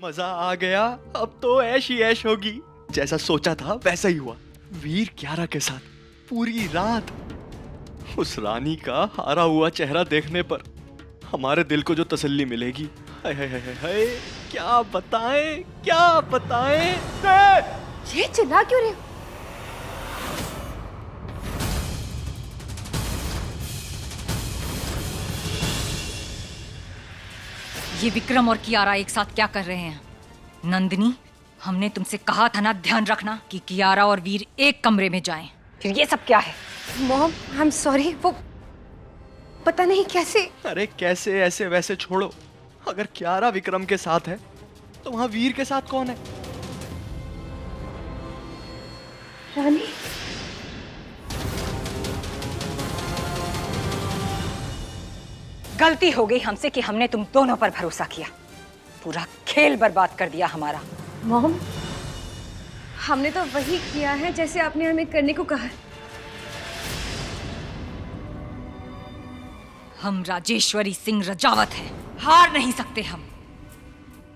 मजा आ गया। अब तो ऐश ही ऐश होगी। जैसा सोचा था वैसा ही हुआ। वीर कियारा के साथ पूरी रात। उस रानी का हारा हुआ चेहरा देखने पर हमारे दिल को जो तसल्ली मिलेगी, हाय हाय हाय हाय, क्या बताएं क्या बताएं। ये चिल्ला क्यों रहे हो? ये विक्रम और कियारा एक साथ क्या कर रहे हैं? नंदिनी, हमने तुमसे कहा था ना, ध्यान रखना कि कियारा और वीर एक कमरे में जाएं। फिर ये सब क्या है? Mom, I am sorry. वो पता नहीं कैसे। अरे कैसे ऐसे वैसे छोड़ो। अगर कियारा विक्रम के साथ है तो वहां वीर के साथ कौन है? रानी, गलती हो गई हमसे कि हमने तुम दोनों पर भरोसा किया। पूरा खेल बर्बाद कर दिया हमारा। मॉम, हमने तो वही किया है जैसे आपने हमें करने को कहा है। हम राजेश्वरी सिंह रजावत हैं, हार नहीं सकते हम।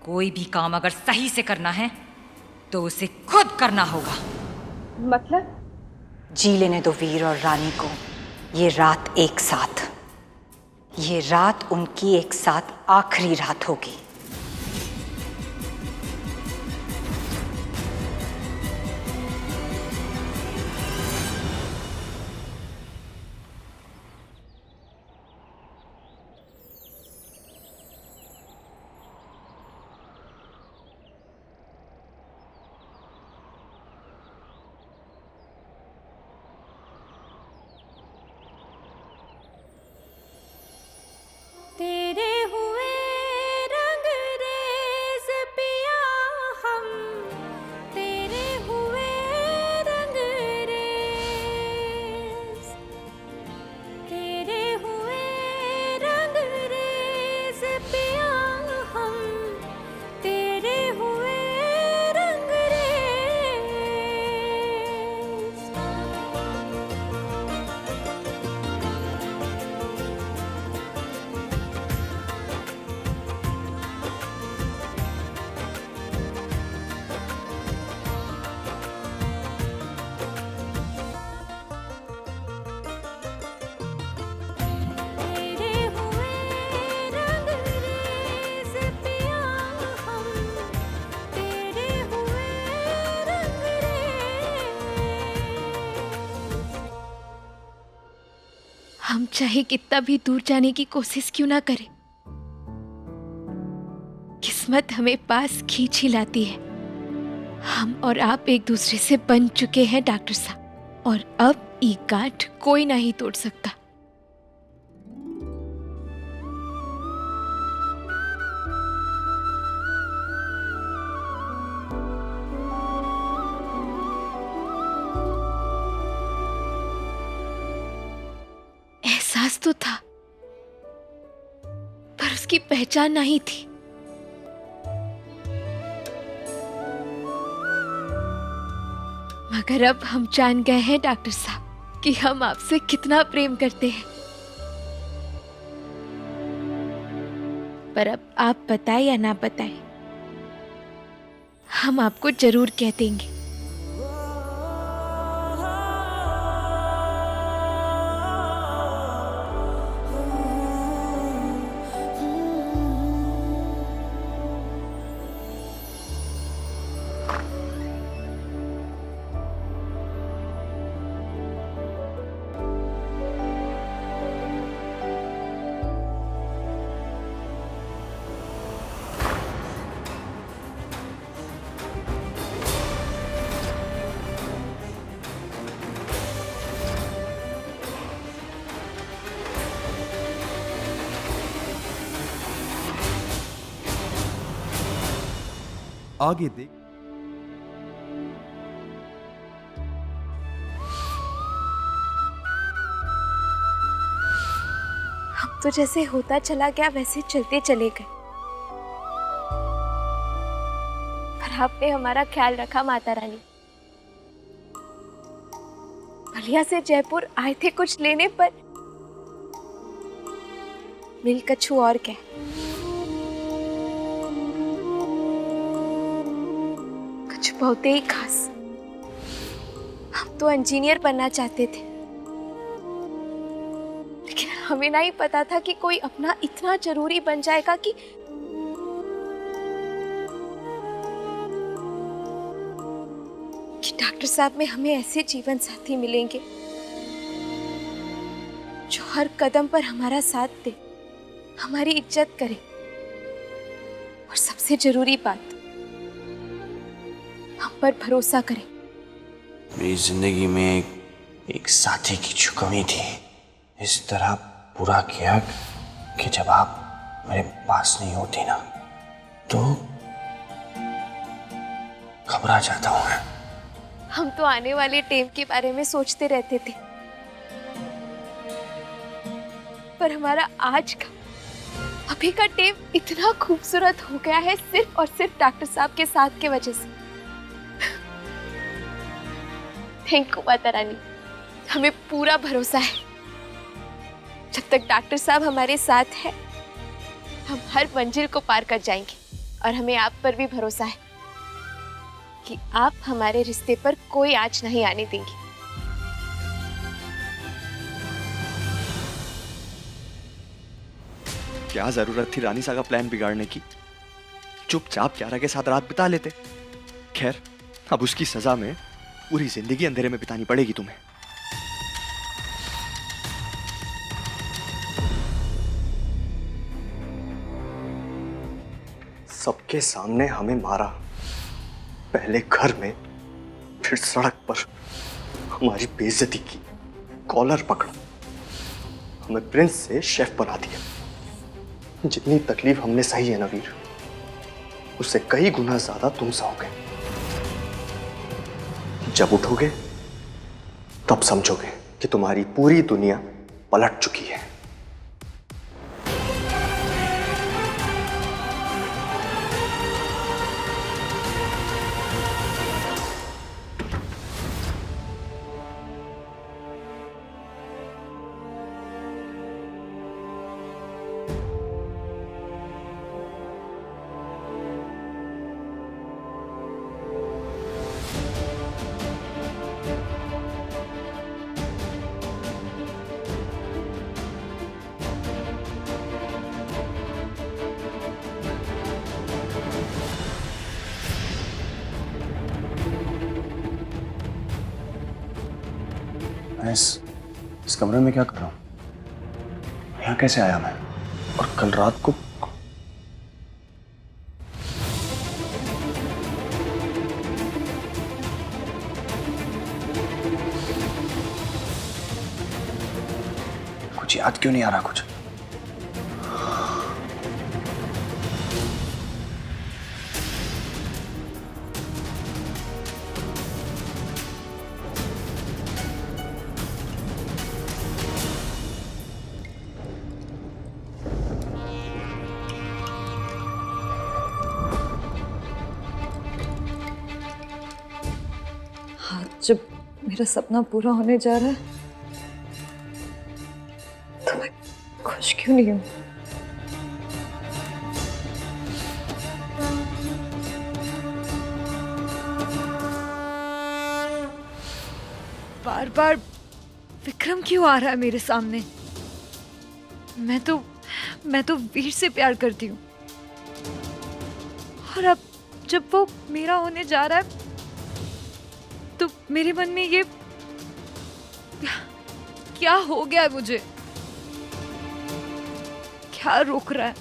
कोई भी काम अगर सही से करना है तो उसे खुद करना होगा। मतलब? जी लेने दो वीर और रानी को ये रात एक साथ। ये रात उनकी एक साथ आखिरी रात होगी। तेरे हुए रंग रेज पिया हम, तेरे हुए रंग रेज, तेरे हुए रंग रेज पिया हम, तेरे हुए रंग रेज। तेरे हुए रंग रेज पिया हम, तेरे हुए रंग रेज। हम चाहे कितना भी दूर जाने की कोशिश क्यों ना करें, किस्मत हमें पास खींच ही लाती है। हम और आप एक दूसरे से बन चुके हैं डॉक्टर साहब, और अब ये गांठ कोई नहीं तोड़ सकता। एहसास तो था पर उसकी पहचान नहीं थी। मगर अब हम जान गए हैं डॉक्टर साहब कि हम आपसे कितना प्रेम करते हैं। पर अब आप बताए या ना बताए, हम आपको जरूर कह देंगे। आगे देख। हम तो जैसे होता चला गया वैसे चलते चले गए, पर आपने हमारा ख्याल रखा माता रानी। बलिया से जयपुर आए थे कुछ लेने, पर मिल कछु और क्या। कुछ बहुत ही खास। हम तो इंजीनियर बनना चाहते थे, लेकिन हमें नहीं पता था कि कोई अपना इतना जरूरी बन जाएगा कि डॉक्टर साहब में हमें ऐसे जीवन साथी मिलेंगे जो हर कदम पर हमारा साथ दे, हमारी इज्जत करे, और सबसे जरूरी बात, हम पर भरोसा करे। मेरी जिंदगी में एक साथी की जो कमी थी, इस तरह पूरा किया कि जब आप मेरे पास नहीं होती ना तो घबरा जाता हूँ मैं। हम तो आने वाले टाइम के बारे में सोचते रहते थे, पर हमारा आज का, अभी का टाइम इतना खूबसूरत हो गया है सिर्फ और सिर्फ डॉक्टर साहब के साथ के वजह से। थैंक यू माता रानी, हमें पूरा भरोसा है जब तक डॉक्टर साहब हमारे साथ है हम हर मंजिल को पार कर जाएंगे, और हमें आप पर भी भरोसा है कि आप हमारे रिश्ते पर कोई आंच नहीं आने देंगी। क्या जरूरत थी रानी सा का प्लान बिगाड़ने की? चुपचाप क्यारा के साथ रात बिता लेते। खैर, अब उसकी सजा में पूरी जिंदगी अंधेरे में बितानी पड़ेगी तुम्हें। सबके सामने हमें मारा, पहले घर में फिर सड़क पर हमारी बेइज्जती की, कॉलर पकड़ा, हमें प्रिंस से शेफ बना दिया। जितनी तकलीफ हमने सही है ना वीर, उससे कई गुना ज्यादा तुम सहोगे। जब उठोगे तब समझोगे कि तुम्हारी पूरी दुनिया पलट चुकी है। मैं इस कमरे में क्या कर रहा हूँ? यहाँ कैसे आया मैं? और कल रात को कुछ याद क्यों नहीं आ रहा कुछ? जब मेरा सपना पूरा होने जा रहा है तो मैं खुश क्यों नहीं हूं? बार बार विक्रम क्यों आ रहा है मेरे सामने? मैं तो वीर से प्यार करती हूँ, और अब जब वो मेरा होने जा रहा है तो मेरे मन में ये क्या हो गया है? मुझे क्या रोक रहा है?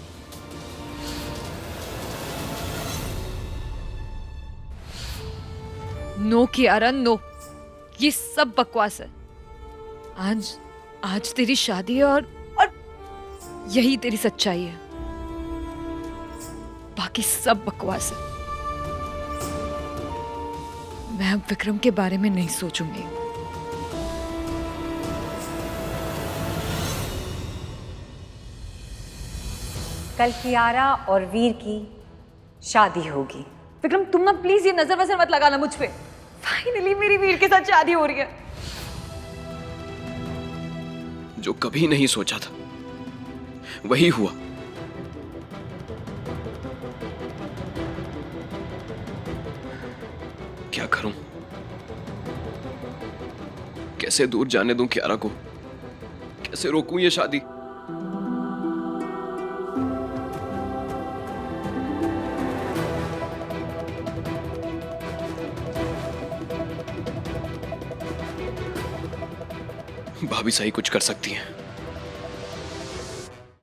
नो कियारा, नो, ये सब बकवास है। आज तेरी शादी है और यही तेरी सच्चाई है, बाकी सब बकवास है। मैं अब विक्रम के बारे में नहीं सोचूंगी। कल कियारा और वीर की शादी होगी। विक्रम, तुम ना प्लीज ये नजर वजर मत लगाना मुझ पे। फाइनली मेरी वीर के साथ शादी हो रही है। जो कभी नहीं सोचा था वही हुआ। क्या करूं? कैसे दूर जाने दूं कियारा को? कैसे रोकूं ये शादी? भाभी सही कुछ कर सकती हैं।